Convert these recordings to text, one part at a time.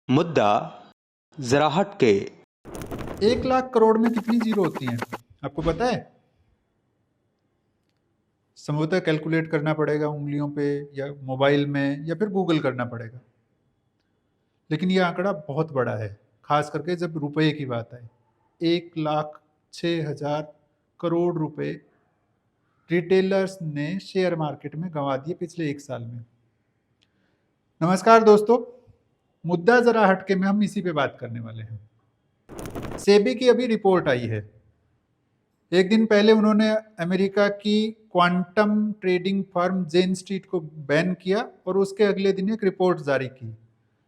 मुद्दा जरा हटके। 1 लाख करोड़ में कितनी जीरो होती हैं आपको पता है? संभवतः कैलकुलेट करना पड़ेगा उंगलियों पे या मोबाइल में या फिर गूगल करना पड़ेगा, लेकिन ये आंकड़ा बहुत बड़ा है, खास करके जब रुपए की बात आए। 1,06,000 करोड़ रुपए रिटेलर्स ने शेयर मार्केट में गंवा दिए पिछले 1 साल में। नमस्कार दोस्तों, मुद्दा जरा हटके में हम इसी पे बात करने वाले हैं। सेबी की अभी रिपोर्ट आई है। एक दिन पहले उन्होंने अमेरिका की क्वांटम ट्रेडिंग फर्म जेन स्ट्रीट को बैन किया और उसके अगले दिन एक रिपोर्ट जारी की,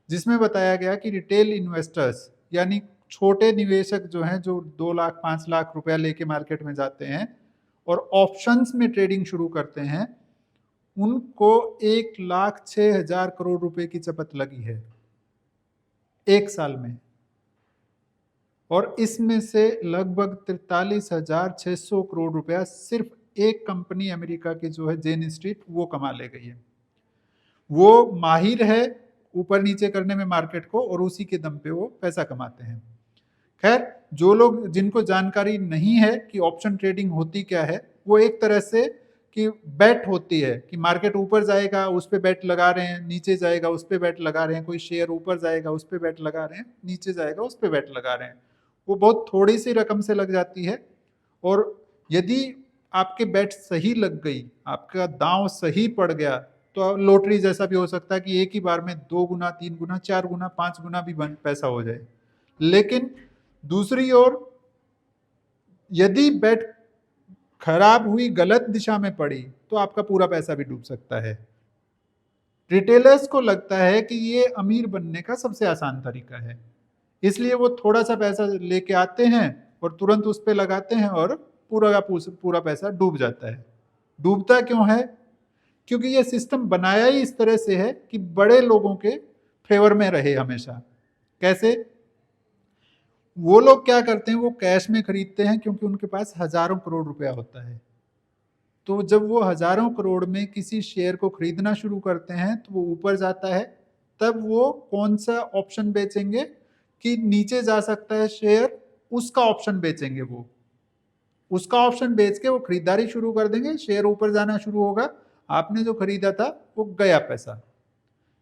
जिसमें बताया गया कि रिटेल इन्वेस्टर्स यानी छोटे निवेशक जो हैं, जो 2 लाख 5 लाख रुपया लेके मार्केट में जाते हैं और ऑप्शंस में ट्रेडिंग शुरू करते हैं, उनको 1,06,000 करोड़ रुपए की चपत लगी है 1 साल में। और इसमें से लगभग 43,600 करोड़ रुपया सिर्फ एक कंपनी अमेरिका की जो है जेन स्ट्रीट, वो कमा ले गई है। वो माहिर है ऊपर नीचे करने में मार्केट को, और उसी के दम पे वो पैसा कमाते हैं। खैर, जो लोग जिनको जानकारी नहीं है कि ऑप्शन ट्रेडिंग होती क्या है, वो एक तरह से कि बेट होती है कि मार्केट ऊपर जाएगा उस पे बेट लगा रहे हैं, नीचे जाएगा उस पे बेट लगा रहे हैं, कोई शेयर ऊपर जाएगा उस पे बेट लगा रहे हैं, नीचे जाएगा उस पे बेट लगा रहे हैं। वो बहुत थोड़ी सी रकम से लग जाती है, और यदि आपके बेट सही लग गई, आपका दांव सही पड़ गया, तो लॉटरी जैसा भी हो सकता है कि एक ही बार में 2 गुना 3 गुना 4 गुना 5 गुना भी पैसा हो जाए। लेकिन दूसरी ओर यदि बेट खराब हुई, गलत दिशा में पड़ी, तो आपका पूरा पैसा भी डूब सकता है। रिटेलर्स को लगता है कि ये अमीर बनने का सबसे आसान तरीका है, इसलिए वो थोड़ा सा पैसा लेके आते हैं और तुरंत उस पर लगाते हैं और पूरा का पूरा पैसा डूब जाता है। डूबता क्यों है? क्योंकि ये सिस्टम बनाया ही इस तरह से है कि बड़े लोगों के फेवर में रहे हमेशा। कैसे? वो लोग क्या करते हैं, वो कैश में खरीदते हैं क्योंकि उनके पास हजारों करोड़ रुपया होता है। तो जब वो हजारों करोड़ में किसी शेयर को खरीदना शुरू करते हैं तो वो ऊपर जाता है, तब वो कौन सा ऑप्शन बेचेंगे कि नीचे जा सकता है शेयर, उसका ऑप्शन बेचेंगे। वो उसका ऑप्शन बेच के वो खरीदारी शुरू कर देंगे, शेयर ऊपर जाना शुरू होगा, आपने जो खरीदा था वो गया पैसा।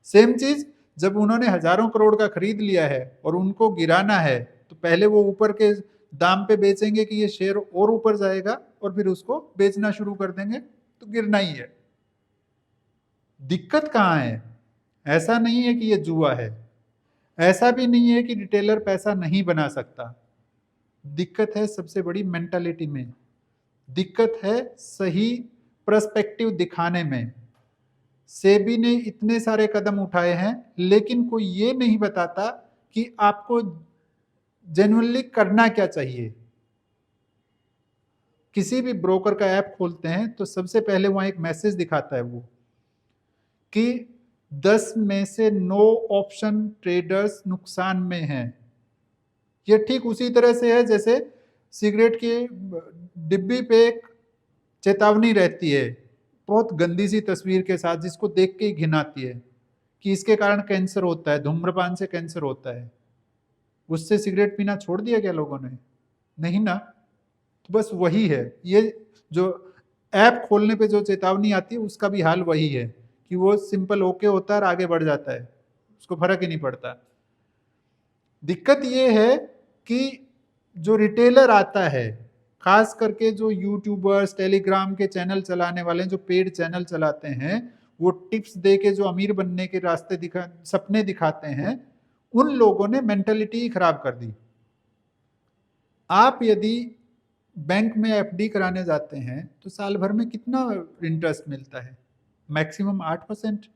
सेम चीज जब उन्होंने हजारों करोड़ का खरीद लिया है और उनको गिराना है, तो पहले वो ऊपर के दाम पे बेचेंगे कि ये शेयर और ऊपर जाएगा, और फिर उसको बेचना शुरू कर देंगे, तो गिरना ही है। दिक्कत कहाँ है? ऐसा नहीं है कि ये जुआ है, ऐसा भी नहीं है कि रिटेलर पैसा नहीं बना सकता। दिक्कत है सबसे बड़ी मेंटालिटी में, दिक्कत है सही पर्सपेक्टिव दिखाने में। सेबी ने इतने सारे कदम उठाए हैं, लेकिन कोई ये नहीं बताता कि आपको जेन्युइनली करना क्या चाहिए। किसी भी ब्रोकर का ऐप खोलते हैं तो सबसे पहले वहां एक मैसेज दिखाता है वो कि 10 में से 9 ऑप्शन ट्रेडर्स नुकसान में हैं। ये ठीक उसी तरह से है जैसे सिगरेट की डिब्बी पे एक चेतावनी रहती है, बहुत गंदी सी तस्वीर के साथ, जिसको देख के ही घिन आती है कि इसके कारण कैंसर होता है, धूम्रपान से कैंसर होता है। उससे सिगरेट पीना छोड़ दिया क्या लोगों ने? नहीं ना। तो बस वही है, ये जो ऐप खोलने पे जो चेतावनी आती है उसका भी हाल वही है कि वो सिंपल ओके होता है और आगे बढ़ जाता है, उसको फर्क ही नहीं पड़ता। दिक्कत ये है कि जो रिटेलर आता है, खास करके जो यूट्यूबर्स, टेलीग्राम के चैनल चलाने वाले, जो पेड चैनल चलाते हैं, वो टिप्स दे के जो अमीर बनने के रास्ते सपने दिखाते हैं, उन लोगों ने मेंटेलिटी ही खराब कर दी। आप यदि बैंक में एफडी कराने जाते हैं तो साल भर में कितना इंटरेस्ट मिलता है? मैक्सिमम 8%।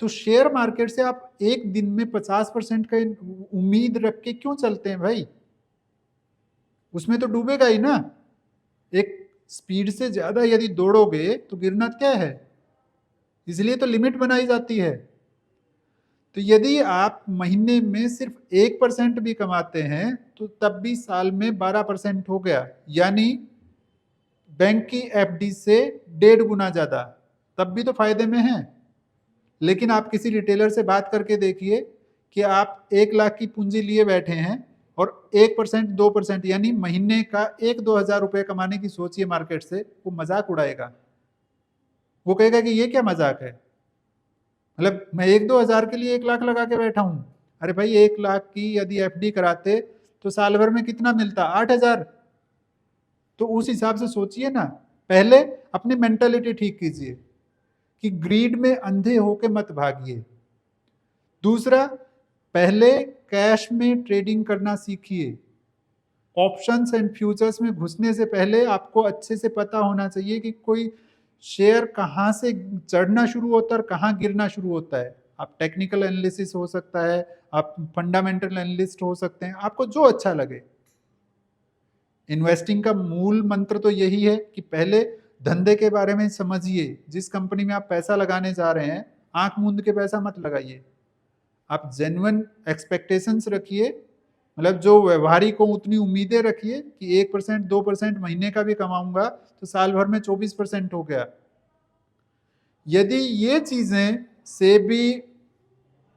तो शेयर मार्केट से आप एक दिन में 50% का उम्मीद रख के क्यों चलते हैं भाई? उसमें तो डूबेगा ही ना। एक स्पीड से ज्यादा यदि दौड़ोगे तो गिरना क्या है, इसलिए तो लिमिट बनाई जाती है। तो यदि आप महीने में सिर्फ 1% भी कमाते हैं तो तब भी साल में 12% हो गया, यानी बैंक की एफडी से 1.5 गुना ज्यादा, तब भी तो फायदे में है। लेकिन आप किसी रिटेलर से बात करके देखिए कि आप 1 लाख की पूंजी लिए बैठे हैं और 1% 2% यानी महीने का 1-2 हज़ार रुपये कमाने की सोचिए मार्केट से, वो मजाक उड़ाएगा। वो कहेगा कि ये क्या मजाक है, मतलब मैं 1-2 हज़ार के लिए 1 लाख लगा के बैठा हूं। अरे भाई 1 लाख की यदि एफडी कराते तो साल भर में कितना मिलता, 8 हज़ार। तो उस हिसाब से सोचिए ना। पहले अपनी मेंटालिटी ठीक कीजिए कि ग्रीड में अंधे होके मत भागिए। दूसरा, पहले कैश में ट्रेडिंग करना सीखिए। ऑप्शंस एंड फ्यूचर्स में घुसने से पहले आपको अच्छे से पता होना चाहिए कि कोई शेयर कहाँ से चढ़ना शुरू होता है और कहाँ गिरना शुरू होता है। आप टेक्निकल एनालिसिस हो सकता है, आप फंडामेंटल एनालिस्ट हो सकते हैं, आपको जो अच्छा लगे। इन्वेस्टिंग का मूल मंत्र तो यही है कि पहले धंधे के बारे में समझिए। जिस कंपनी में आप पैसा लगाने जा रहे हैं, आंख मूंद के पैसा मत लगाइए। आप जेन्युइन एक्सपेक्टेशंस रखिए, मतलब जो व्यवहारिक को उतनी उम्मीदें रखिए कि 1% 2% महीने का भी कमाऊंगा तो साल भर में 24% हो गया। यदि ये चीजें सेबी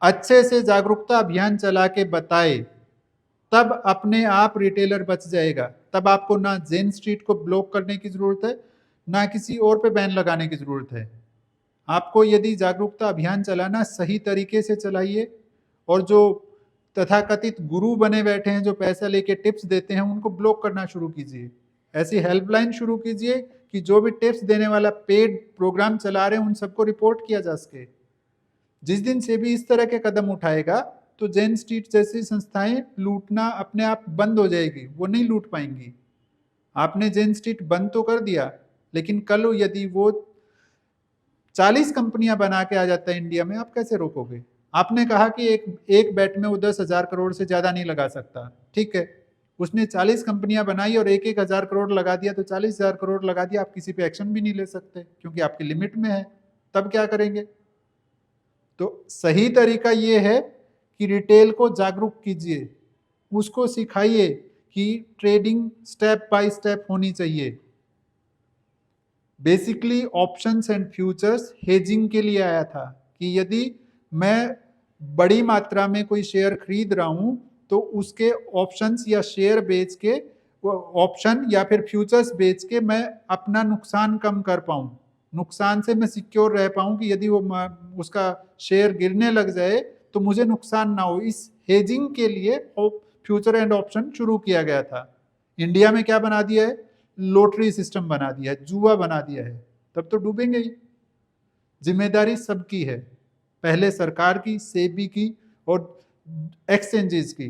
अच्छे से जागरूकता अभियान चला के बताए, तब अपने आप रिटेलर बच जाएगा। तब आपको ना जेन स्ट्रीट को ब्लॉक करने की जरूरत है, ना किसी और पे बैन लगाने की जरूरत है। आपको यदि जागरूकता अभियान चलाना, सही तरीके से चलाइए। और जो तथाकथित गुरु बने बैठे हैं, जो पैसा लेके टिप्स देते हैं, उनको ब्लॉक करना शुरू कीजिए। ऐसी हेल्पलाइन शुरू कीजिए कि जो भी टिप्स देने वाला पेड प्रोग्राम चला रहे हैं, उन सबको रिपोर्ट किया जा सके। जिस दिन से भी इस तरह के कदम उठाएगा तो जेन स्ट्रीट जैसी संस्थाएं लूटना अपने आप बंद हो जाएगी, वो नहीं लूट पाएंगी। आपने जेन स्ट्रीट बंद तो कर दिया, लेकिन कल यदि वो 40 कंपनियां बना के आ जाता है इंडिया में, आप कैसे रोकोगे? आपने कहा कि एक बेट में वो 10,000 करोड़ से ज्यादा नहीं लगा सकता, ठीक है। उसने 40 कंपनियां बनाई और 1-1 हज़ार करोड़ लगा दिया, तो 40,000 करोड़ लगा दिया। आप किसी पे एक्शन भी नहीं ले सकते क्योंकि आपकी लिमिट में है। तब क्या करेंगे? तो सही तरीका ये है कि रिटेल को जागरूक कीजिए, उसको सिखाइए कि ट्रेडिंग स्टेप बाय स्टेप होनी चाहिए। Basically options and futures hedging के लिए आया था कि यदि मैं बड़ी मात्रा में कोई शेयर खरीद रहा हूं तो उसके ऑप्शंस या शेयर बेच के, ऑप्शन या फिर फ्यूचर्स बेच के मैं अपना नुकसान कम कर पाऊं, नुकसान से मैं सिक्योर रह पाऊं कि यदि वो उसका शेयर गिरने लग जाए तो मुझे नुकसान ना हो। इस हेजिंग के लिए फ्यूचर एंड ऑप्शन शुरू किया गया था। इंडिया में क्या बना दिया है? लॉटरी सिस्टम बना दिया है, जुआ बना दिया है। तब तो डूबेंगे ही। जिम्मेदारी सबकी है, पहले सरकार की, सेबी की और एक्सचेंजेस की,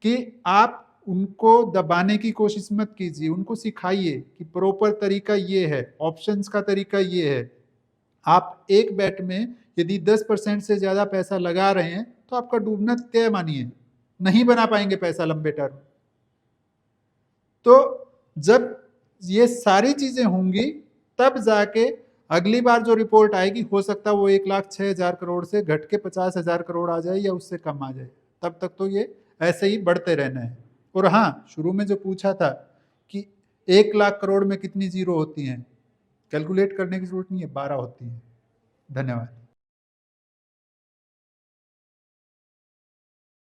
कि आप उनको दबाने की कोशिश मत कीजिए। उनको सिखाइए कि प्रॉपर तरीका ये है, ऑप्शंस का तरीका ये है। आप एक बेट में यदि 10% से ज्यादा पैसा लगा रहे हैं तो आपका डूबना तय मानिए, नहीं बना पाएंगे पैसा लंबे टर्म। तो जब ये सारी चीजें होंगी तब जाके अगली बार जो रिपोर्ट आएगी, हो सकता है वो 1,06,000 करोड़ से घट के 50,000 करोड़ आ जाए या उससे कम आ जाए। तब तक तो ये ऐसे ही बढ़ते रहना है। और हाँ, शुरू में जो पूछा था कि 1 लाख करोड़ में कितनी जीरो होती हैं, कैलकुलेट करने की जरूरत नहीं है, 12 होती हैं। धन्यवाद।